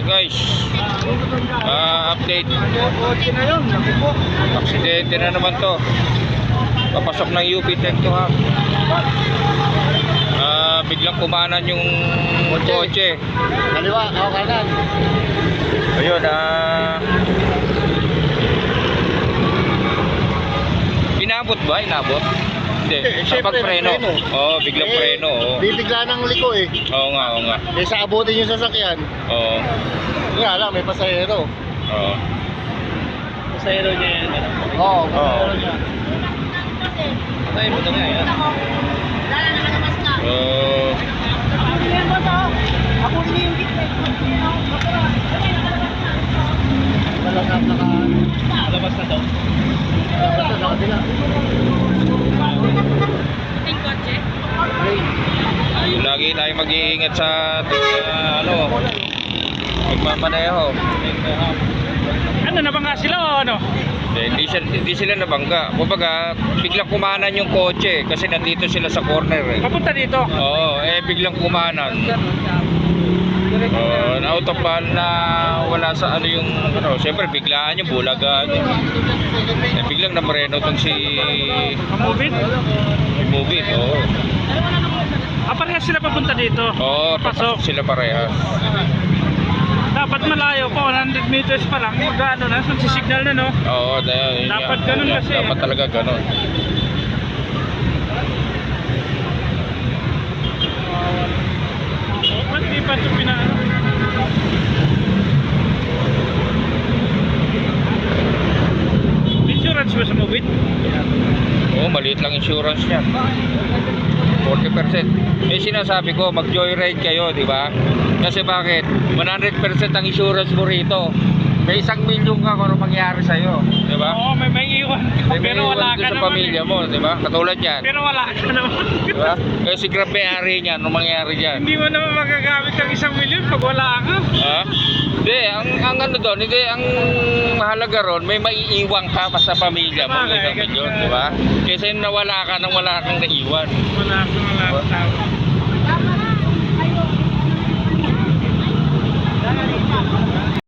guys, update. Aksidente na naman to. Papasok ng UP Tech to ha. Biglang kumanan yung kotse. Kaliwa, ako kanan. Ayun, inabot ba? Inabot? Hindi, Siyempre, preno. preno. Oo, biglang preno. Oo. Bibigla ng liko eh. Oo nga, oo nga. Kaysa abutin yung sasakyan. Oo. Nga lang, may pasahero. Oo. Pasahero niya yan. Oo, pasahero niya. Pasahero mo niya yan. Ako rin yung gitna. Malagap na ka. Labas na to. Labas na sa kabila. Ting kotse? Lagi tayo mag-iingat sa magmamaneho. Ano, nabangga sila o ano? Hindi sila nabangga. Kumbaga, biglang kumanan yung kotse kasi nandito sila sa corner eh. Papunta dito? Oo, biglang kumanan. Na-out of ban na wala sa yung siyempre biglaan yung bulagaan yun. Biglang napreno tong si Mamubit? Mubit, oo. Parehas sila papunta dito? Oo, Pasok. sila parehas. Dapat malayo po, 100 meters pa lang, mag-ano na, magsisignal na no? Oo, Dapat ganun kasi. Dapat talaga ganun. Ba't di pa ito pinaano? Insurance ba sa Mubit? Oo, maliit lang insurance niya. 40%. Sinasabi ko, mag-joyride kayo, di ba? Kasi bakit? 100% ang insurance mo rito. May 1 milyon ka kung ano mangyari sa'yo, di ba? Oo, may iwan. Pero wala ka sa naman pamilya mo, di ba? Katulad yan. Pero wala ka naman. Di ba? Kaya si Grab may-ari niyan, ano mangyari dyan? Hindi mo naman magagamit ang 1 milyon pag wala ka. Ha? Hindi, ang ano doon, hindi, ang mahalaga ron, may maiiwan ka pa sa pamilya mo, Sabagay, 1 milyon, ganun. di ba? Kaysa yung nawala ka nang wala kang naiwan. Wala ka tao.